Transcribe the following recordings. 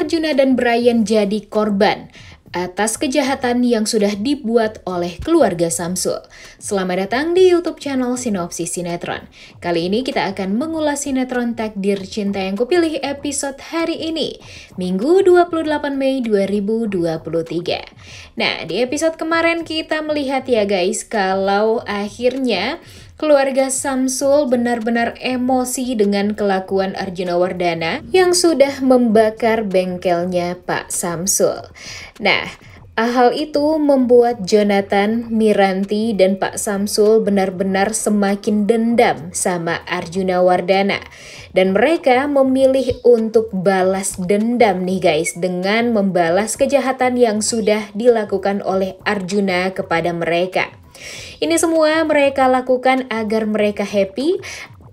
Arjuna dan Bryan jadi korban atas kejahatan yang sudah dibuat oleh keluarga Samsul. Selamat datang di YouTube channel Sinopsis Sinetron. Kali ini kita akan mengulas sinetron Takdir Cinta yang Kupilih episode hari ini, Minggu 28 Mei 2023. Nah, di episode kemarin kita melihat ya guys, kalau akhirnya keluarga Samsul benar-benar emosi dengan kelakuan Arjuna Wardana yang sudah membakar bengkelnya Pak Samsul. Nah, hal itu membuat Jonathan, Miranti, dan Pak Samsul benar-benar semakin dendam sama Arjuna Wardana. Dan mereka memilih untuk balas dendam nih guys, dengan membalas kejahatan yang sudah dilakukan oleh Arjuna kepada mereka. Ini semua mereka lakukan agar mereka happy,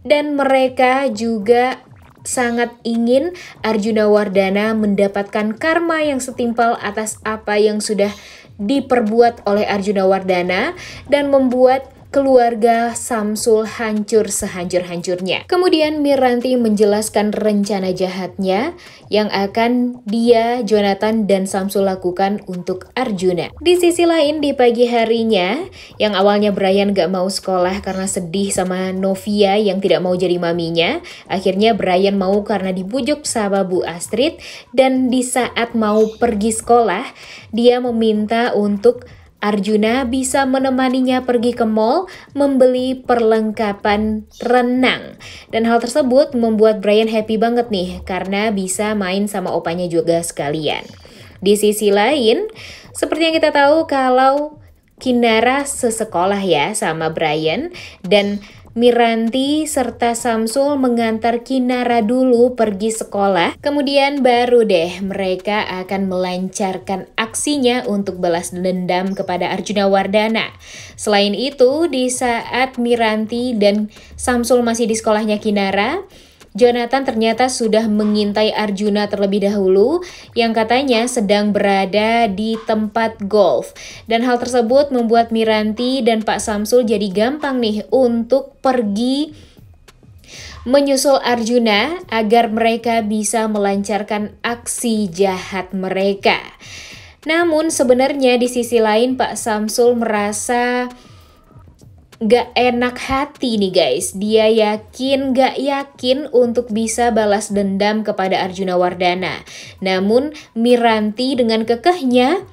dan mereka juga sangat ingin Arjuna Wardana mendapatkan karma yang setimpal atas apa yang sudah diperbuat oleh Arjuna Wardana dan membuat keluarga Samsul hancur sehancur-hancurnya. Kemudian Miranti menjelaskan rencana jahatnya yang akan dia, Jonathan, dan Samsul lakukan untuk Arjuna. Di sisi lain, di pagi harinya, yang awalnya Bryan gak mau sekolah karena sedih sama Novia yang tidak mau jadi maminya, akhirnya Bryan mau karena dibujuk sama Bu Astrid, dan di saat mau pergi sekolah, dia meminta untuk Arjuna bisa menemaninya pergi ke mall membeli perlengkapan renang. Dan hal tersebut membuat Bryan happy banget nih karena bisa main sama opanya juga sekalian. Di sisi lain, seperti yang kita tahu kalau Kinara sesekolah ya sama Bryan, dan Miranti serta Samsul mengantar Kinara dulu pergi sekolah. Kemudian baru deh mereka akan melancarkan aksinya untuk balas dendam kepada Arjuna Wardana. Selain itu, di saat Miranti dan Samsul masih di sekolahnya Kinara, Jonathan ternyata sudah mengintai Arjuna terlebih dahulu yang katanya sedang berada di tempat golf. Dan hal tersebut membuat Miranti dan Pak Samsul jadi gampang nih untuk pergi menyusul Arjuna agar mereka bisa melancarkan aksi jahat mereka. Namun sebenarnya di sisi lain Pak Samsul merasa gak enak hati nih guys. Dia gak yakin untuk bisa balas dendam kepada Arjuna Wardana. Namun Miranti dengan kekehnya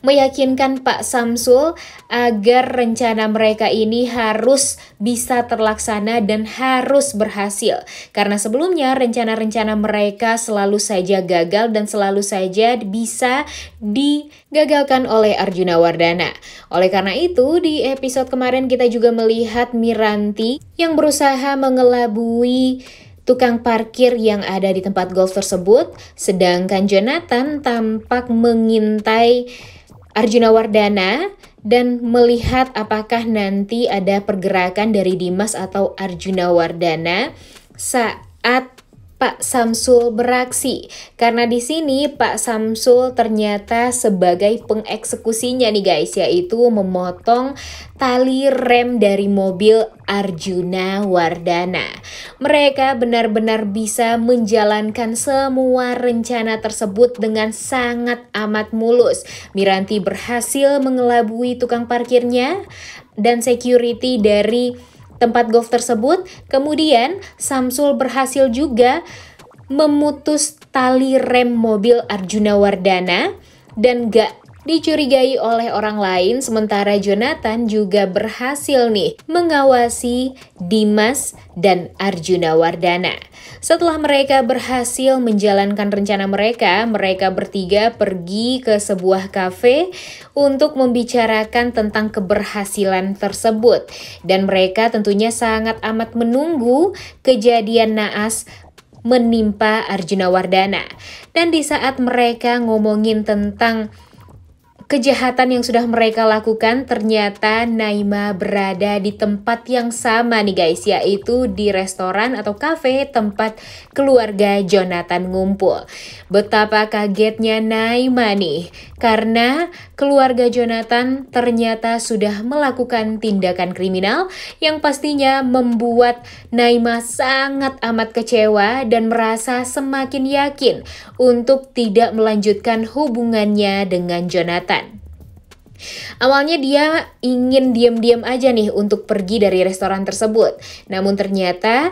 meyakinkan Pak Samsul agar rencana mereka ini harus bisa terlaksana dan harus berhasil. Karena sebelumnya rencana-rencana mereka selalu saja gagal dan selalu saja bisa digagalkan oleh Arjuna Wardana. Oleh karena itu, di episode kemarin kita juga melihat Miranti yang berusaha mengelabui tukang parkir yang ada di tempat golf tersebut, sedangkan Jonathan tampak mengintai Arjuna Wardana dan melihat apakah nanti ada pergerakan dari Dimas atau Arjuna Wardana saat Pak Samsul beraksi. Karena di sini Pak Samsul ternyata sebagai pengeksekusinya nih guys, yaitu memotong tali rem dari mobil Arjuna Wardana. Mereka benar-benar bisa menjalankan semua rencana tersebut dengan sangat amat mulus. Miranti berhasil mengelabui tukang parkirnya dan security dari tempat golf tersebut. Kemudian Samsul berhasil juga memutus tali rem mobil Arjuna Wardana dan gak dicurigai oleh orang lain. Sementara Jonathan juga berhasil nih mengawasi Dimas dan Arjuna Wardana. Setelah mereka berhasil menjalankan rencana mereka, mereka bertiga pergi ke sebuah kafe untuk membicarakan tentang keberhasilan tersebut. Dan mereka tentunya sangat amat menunggu kejadian naas menimpa Arjuna Wardana. Dan di saat mereka ngomongin tentang kejahatan yang sudah mereka lakukan, ternyata Naima berada di tempat yang sama nih guys, yaitu di restoran atau kafe tempat keluarga Jonathan ngumpul. Betapa kagetnya Naima nih, karena keluarga Jonathan ternyata sudah melakukan tindakan kriminal yang pastinya membuat Naima sangat amat kecewa dan merasa semakin yakin untuk tidak melanjutkan hubungannya dengan Jonathan. Awalnya dia ingin diam-diam aja nih untuk pergi dari restoran tersebut. Namun ternyata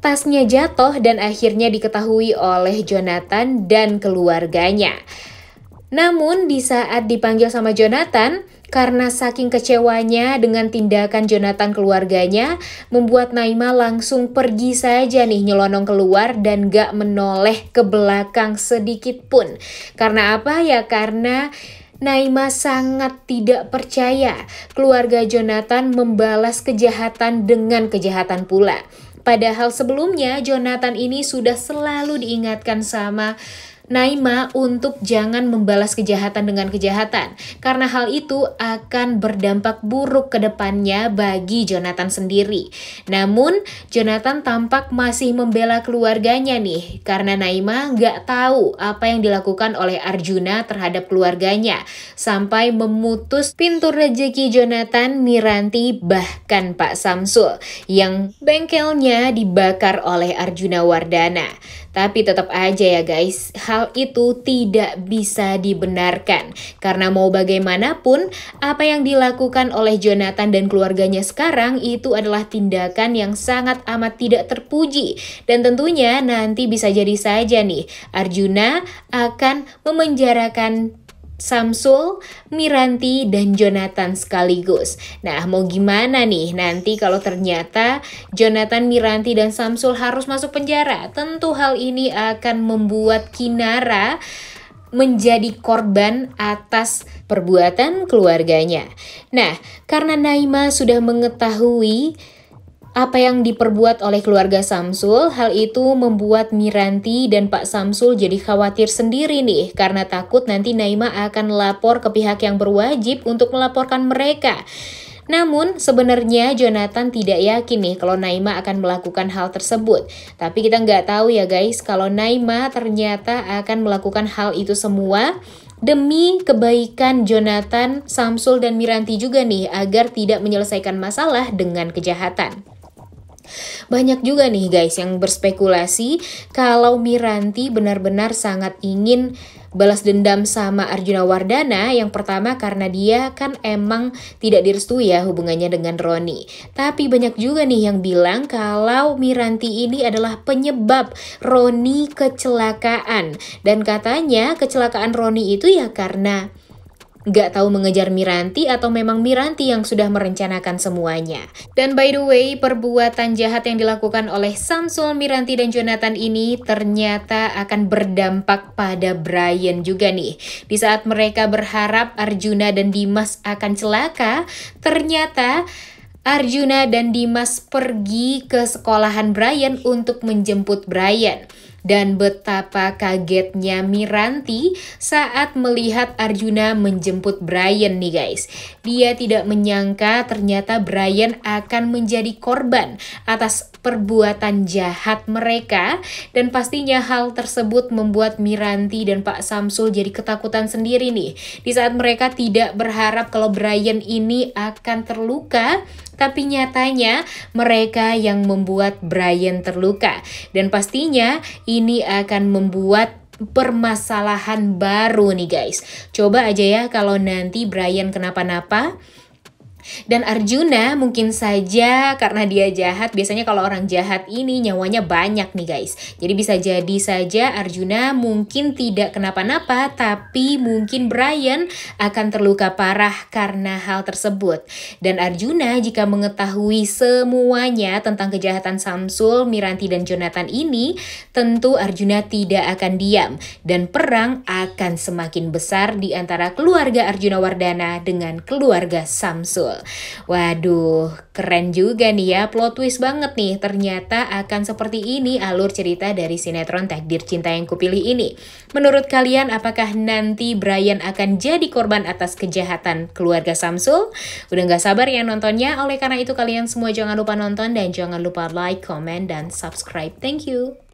tasnya jatuh dan akhirnya diketahui oleh Jonathan dan keluarganya. Namun di saat dipanggil sama Jonathan, karena saking kecewanya dengan tindakan Jonathan keluarganya, membuat Naima langsung pergi saja nih nyelonong keluar dan gak menoleh ke belakang sedikit pun. Karena apa ya? Karena Naima sangat tidak percaya keluarga Jonathan membalas kejahatan dengan kejahatan pula. Padahal sebelumnya Jonathan ini sudah selalu diingatkan sama Naima untuk jangan membalas kejahatan dengan kejahatan, karena hal itu akan berdampak buruk ke depannya bagi Jonathan sendiri. Namun Jonathan tampak masih membela keluarganya nih, karena Naima nggak tahu apa yang dilakukan oleh Arjuna terhadap keluarganya, sampai memutus pintu rezeki Jonathan, Miranti, bahkan Pak Samsul yang bengkelnya dibakar oleh Arjuna Wardana. Tapi tetap aja ya guys, hal itu tidak bisa dibenarkan. Karena mau bagaimanapun, apa yang dilakukan oleh Jonathan dan keluarganya sekarang itu adalah tindakan yang sangat amat tidak terpuji. Dan tentunya nanti bisa jadi saja nih, Arjuna akan memenjarakan Samsul, Miranti, dan Jonathan sekaligus. Nah, mau gimana nih nanti kalau ternyata Jonathan, Miranti, dan Samsul harus masuk penjara? Tentu hal ini akan membuat Kinara menjadi korban atas perbuatan keluarganya. Nah, karena Naima sudah mengetahui apa yang diperbuat oleh keluarga Samsul, hal itu membuat Miranti dan Pak Samsul jadi khawatir sendiri nih, karena takut nanti Naima akan lapor ke pihak yang berwajib untuk melaporkan mereka. Namun sebenarnya Jonathan tidak yakin nih kalau Naima akan melakukan hal tersebut. Tapi kita nggak tahu ya guys, kalau Naima ternyata akan melakukan hal itu semua demi kebaikan Jonathan, Samsul, dan Miranti juga nih, agar tidak menyelesaikan masalah dengan kejahatan. Banyak juga nih guys yang berspekulasi kalau Miranti benar-benar sangat ingin balas dendam sama Arjuna Wardana. Yang pertama karena dia kan emang tidak direstui ya hubungannya dengan Roni. Tapi banyak juga nih yang bilang kalau Miranti ini adalah penyebab Roni kecelakaan. Dan katanya kecelakaan Roni itu ya karena gak tahu mengejar Miranti atau memang Miranti yang sudah merencanakan semuanya. Dan by the way, perbuatan jahat yang dilakukan oleh Samsul, Miranti, dan Jonathan ini ternyata akan berdampak pada Brian juga nih. Di saat mereka berharap Arjuna dan Dimas akan celaka, ternyata Arjuna dan Dimas pergi ke sekolahan Brian untuk menjemput Brian. Dan betapa kagetnya Miranti saat melihat Arjuna menjemput Brian nih guys. Dia tidak menyangka ternyata Brian akan menjadi korban atas perbuatan jahat mereka. Dan pastinya hal tersebut membuat Miranti dan Pak Samsul jadi ketakutan sendiri nih. Di saat mereka tidak berharap kalau Brian ini akan terluka, tapi nyatanya mereka yang membuat Brian terluka. Dan pastinya ini akan membuat permasalahan baru nih guys. Coba aja ya kalau nanti Brian kenapa-napa. Dan Arjuna mungkin saja karena dia jahat, biasanya kalau orang jahat ini nyawanya banyak nih guys. Jadi bisa jadi saja Arjuna mungkin tidak kenapa-napa, tapi mungkin Brian akan terluka parah karena hal tersebut. Dan Arjuna jika mengetahui semuanya tentang kejahatan Samsul, Miranti, dan Jonathan ini, tentu Arjuna tidak akan diam. Dan perang akan semakin besar di antara keluarga Arjuna Wardana dengan keluarga Samsul. Samsul. Waduh, keren juga nih ya, plot twist banget nih. Ternyata akan seperti ini alur cerita dari sinetron Takdir Cinta Yang Kupilih ini. Menurut kalian, apakah nanti Brian akan jadi korban atas kejahatan keluarga Samsul? Udah gak sabar ya nontonnya, oleh karena itu kalian semua jangan lupa nonton dan jangan lupa like, comment, dan subscribe. Thank you.